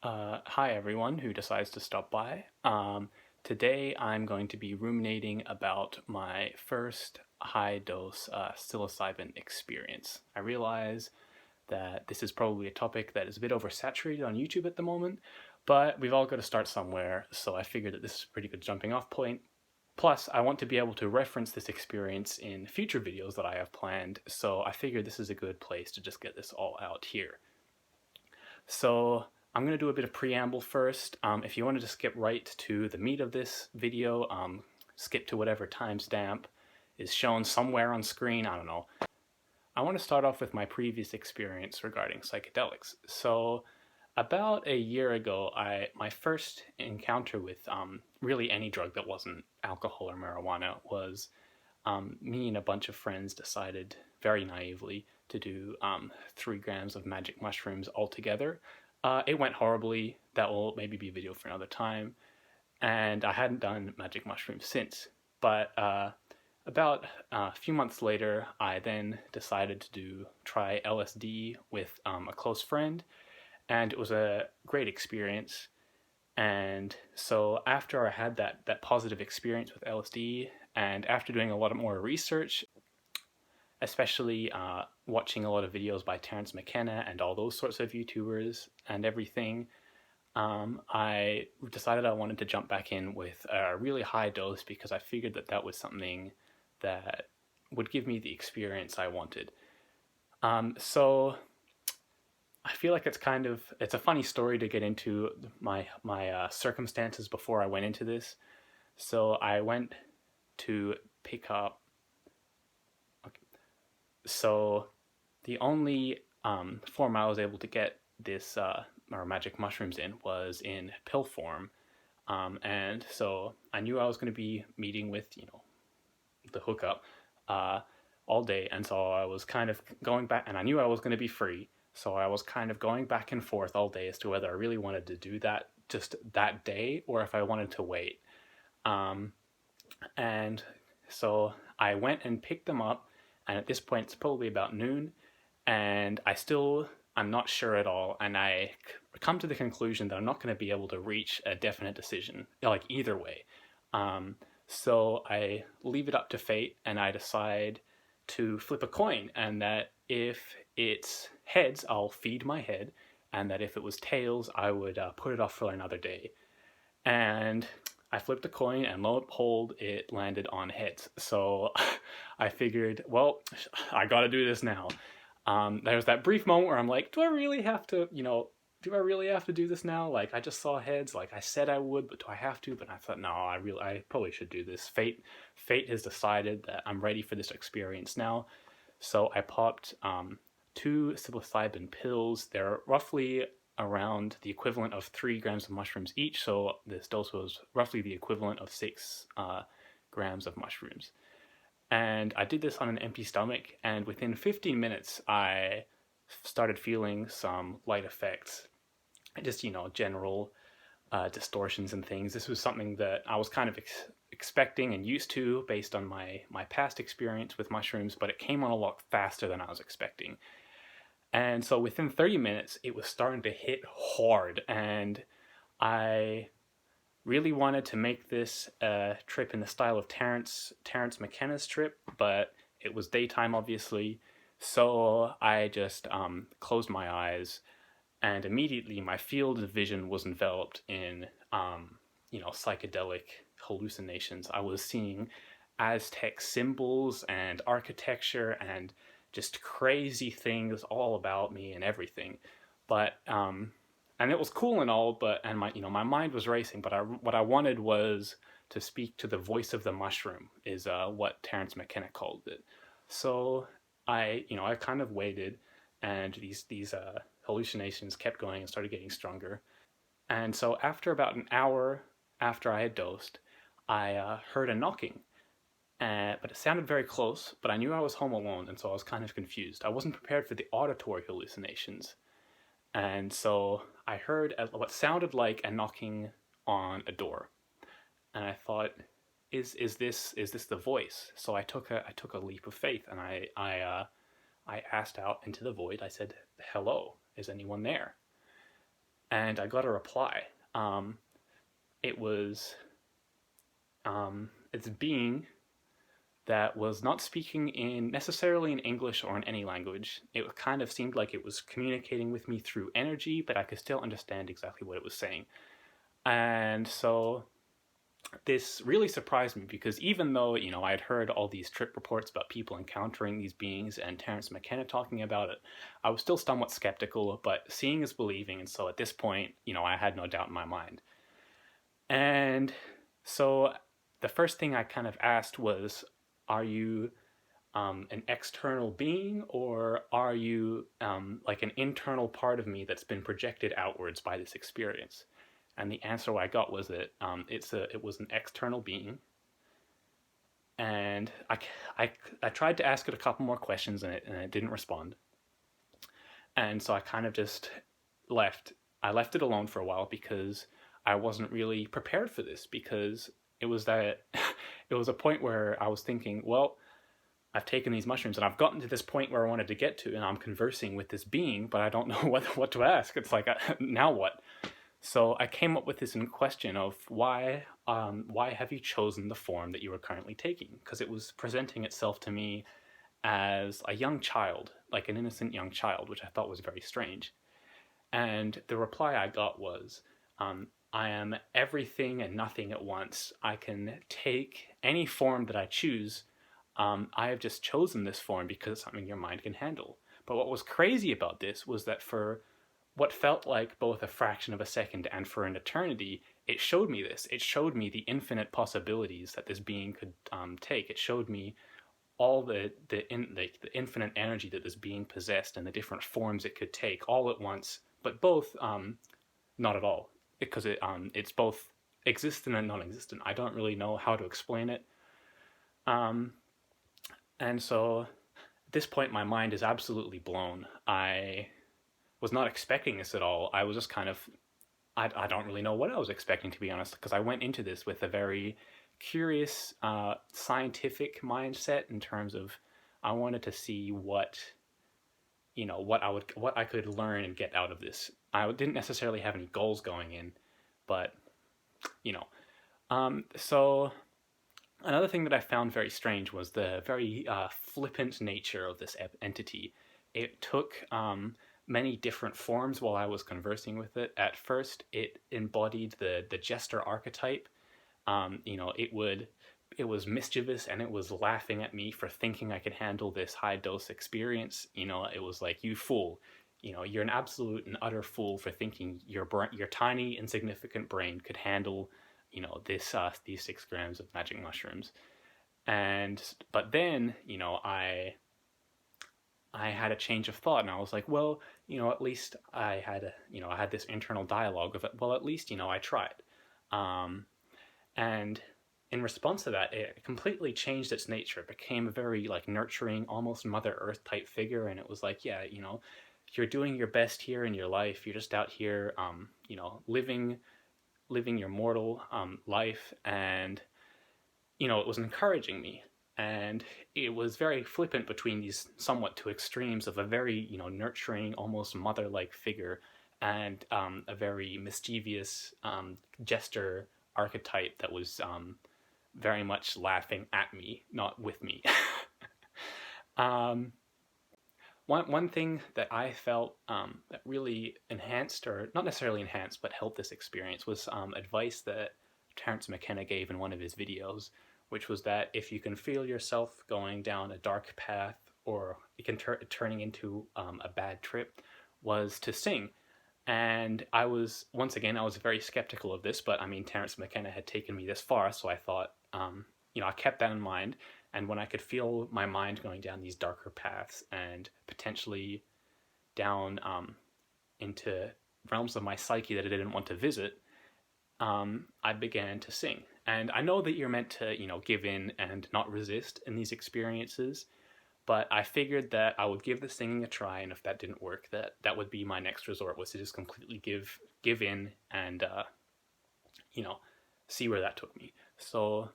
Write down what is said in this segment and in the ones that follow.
Hi everyone who decides to stop by. Today I'm going to be ruminating about my first high dose psilocybin experience. I realize that this is probably a topic that is a bit oversaturated on YouTube at the moment, but we've all got to start somewhere, so I figured that this is a pretty good jumping off point. Plus, I want to be able to reference this experience in future videos that I have planned, so I figured this is a good place to just get this all out here. So I'm going to do a bit of preamble first. If you wanted to skip right to the meat of this video, skip to whatever timestamp is shown somewhere on screen, I don't know. I want to start off with my previous experience regarding psychedelics. So about a year ago, my first encounter with really any drug that wasn't alcohol or marijuana was me and a bunch of friends decided very naively to do 3 grams of magic mushrooms altogether. It went horribly. That will maybe be a video for another time. And I hadn't done magic mushrooms since. But about a few months later, I then decided to try LSD with a close friend. And it was a great experience. And so after I had that positive experience with LSD, and after doing a lot more research, especially watching a lot of videos by Terence McKenna and all those sorts of YouTubers and everything, I decided I wanted to jump back in with a really high dose because I figured that that was something that would give me the experience I wanted. So I feel like it's a funny story to get into my circumstances before I went into this. So I went to pick up. Okay, so the only form I was able to get this or magic mushrooms in was in pill form, and so I knew I was going to be meeting with the hookup all day, and so I was kind of going back, and I knew I was going to be free, so I was kind of going back and forth all day as to whether I really wanted to do that just that day or if I wanted to wait. Um, and so I went and picked them up, and at this point it's probably about noon, and I'm not sure at all, and I come to the conclusion that I'm not going to be able to reach a definite decision, like either way. Um, so I leave it up to fate, and I decide to flip a coin, and that if it's heads, I'll feed my head, and that if it was tails, I would put it off for another day. And I flipped a coin, and lo and behold, it landed on heads. So I figured, well, I got to do this now. There was that brief moment where I'm like, do I really have to, do I really have to do this now? Like, I just saw heads, like I said I would, but do I have to? But I thought, no, I probably should do this. Fate has decided that I'm ready for this experience now. So I popped 2 psilocybin pills. They're roughly around the equivalent of 3 grams of mushrooms each. So this dose was roughly the equivalent of 6 grams of mushrooms. And I did this on an empty stomach, and within 15 minutes, I started feeling some light effects, just, general distortions and things. This was something that I was kind of expecting and used to based on my past experience with mushrooms, but it came on a lot faster than I was expecting. And so within 30 minutes, it was starting to hit hard, and I really wanted to make this a trip in the style of Terence McKenna's trip, but it was daytime, obviously. So I just closed my eyes, and immediately my field of vision was enveloped in, psychedelic hallucinations. I was seeing Aztec symbols and architecture and just crazy things all about me and everything. But and it was cool and all, but and my mind was racing. But what I wanted was to speak to the voice of the mushroom, is what Terence McKenna called it. So I kind of waited, and these hallucinations kept going and started getting stronger. And so after about an hour after I had dosed, I heard a knocking, but it sounded very close. But I knew I was home alone, and so I was kind of confused. I wasn't prepared for the auditory hallucinations. And so I heard what sounded like a knocking on a door, and I thought, "Is this the voice?" So I took a leap of faith, and I asked out into the void. I said, "Hello, is anyone there?" and I got a reply. It was it's a being that was not speaking in necessarily in English or in any language. It kind of seemed like it was communicating with me through energy, but I could still understand exactly what it was saying. And so this really surprised me because even though, I had heard all these trip reports about people encountering these beings and Terence McKenna talking about it, I was still somewhat skeptical, but seeing is believing. And so at this point, I had no doubt in my mind. And so the first thing I kind of asked was, are you an external being, or are you like an internal part of me that's been projected outwards by this experience? And the answer I got was that it was an external being. And I tried to ask it a couple more questions, and it didn't respond. And so I kind of just left. I left it alone for a while because I wasn't really prepared for this, because it was that it was a point where I was thinking, well, I've taken these mushrooms and I've gotten to this point where I wanted to get to, and I'm conversing with this being, but I don't know what to ask. It's like, now what? So I came up with this question of why have you chosen the form that you are currently taking? Because it was presenting itself to me as a young child, like an innocent young child, which I thought was very strange. And the reply I got was, I am everything and nothing at once. I can take any form that I choose. I have just chosen this form because it's something your mind can handle. But what was crazy about this was that for what felt like both a fraction of a second and for an eternity, it showed me this. It showed me the infinite possibilities that this being could take. It showed me all the infinite energy that this being possessed and the different forms it could take all at once, but both not at all, because it's both existent and non-existent. I don't really know how to explain it. And so at this point, my mind is absolutely blown. I was not expecting this at all. I was just kind of, I don't really know what I was expecting, to be honest, because I went into this with a very curious scientific mindset in terms of I wanted to see what I could learn and get out of this. I didn't necessarily have any goals going in, but so another thing that I found very strange was the very flippant nature of this entity. It took many different forms while I was conversing with it. At first, it embodied the jester archetype. It was mischievous, and it was laughing at me for thinking I could handle this high dose experience. It was like, you fool. You're an absolute and utter fool for thinking your tiny insignificant brain could handle these 6 grams of magic mushrooms. But then I had a change of thought, and I was like, well, at least I had this internal dialogue of it. Well, at least I tried. And in response to that, it completely changed its nature. It became a very nurturing, almost Mother Earth type figure, and it was like, yeah, you're doing your best here in your life. You're just out here, living your mortal life, and it was encouraging me. And it was very flippant between these somewhat two extremes of a very nurturing, almost mother-like figure, and a very mischievous jester archetype that was very much laughing at me, not with me. One thing that I felt that really enhanced, or not necessarily enhanced, but helped this experience was advice that Terence McKenna gave in one of his videos, which was that if you can feel yourself going down a dark path, or it can turning into a bad trip, was to sing. And I was very skeptical of this, but I mean, Terence McKenna had taken me this far, so I thought, I kept that in mind. And when I could feel my mind going down these darker paths and potentially down into realms of my psyche that I didn't want to visit, I began to sing. And I know that you're meant to, give in and not resist in these experiences, but I figured that I would give the singing a try, and if that didn't work, that would be my next resort, was to just completely give in and, see where that took me. So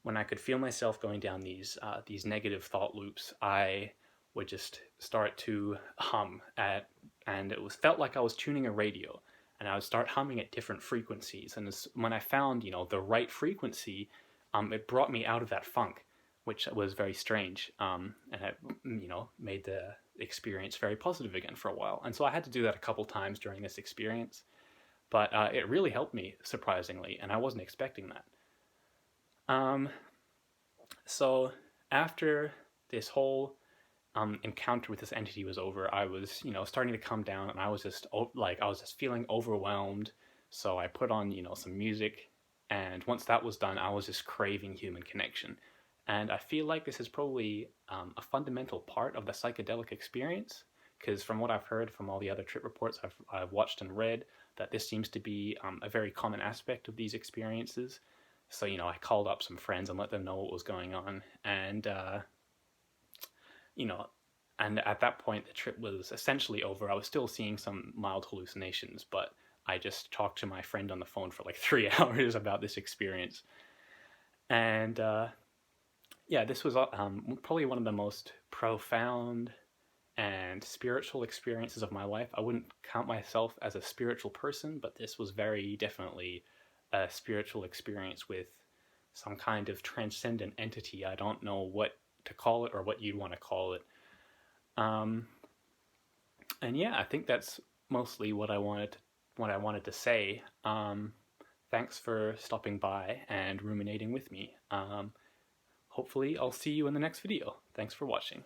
when I could feel myself going down these negative thought loops, I would just start to hum and it felt like I was tuning a radio. and I would start humming at different frequencies. And when I found, the right frequency, it brought me out of that funk, which was very strange, and it, made the experience very positive again for a while. And so I had to do that a couple times during this experience, but it really helped me, surprisingly, and I wasn't expecting that. Um, so after this whole encounter with this entity was over, I was, starting to come down, and I was just I was just feeling overwhelmed. So I put on, some music, and once that was done, I was just craving human connection. And I feel like this is probably a fundamental part of the psychedelic experience, because from what I've heard from all the other trip reports I've watched and read, that this seems to be a very common aspect of these experiences. So, I called up some friends and let them know what was going on. And, you know, and at that point, the trip was essentially over. I was still seeing some mild hallucinations, but I just talked to my friend on the phone for like 3 hours about this experience. And yeah, this was probably one of the most profound and spiritual experiences of my life. I wouldn't count myself as a spiritual person, but this was very definitely a spiritual experience with some kind of transcendent entity. I don't know what to call it or what you'd want to call it. Um, and yeah, I think that's mostly what I wanted to say. Thanks for stopping by and ruminating with me. Hopefully, I'll see you in the next video. Thanks for watching.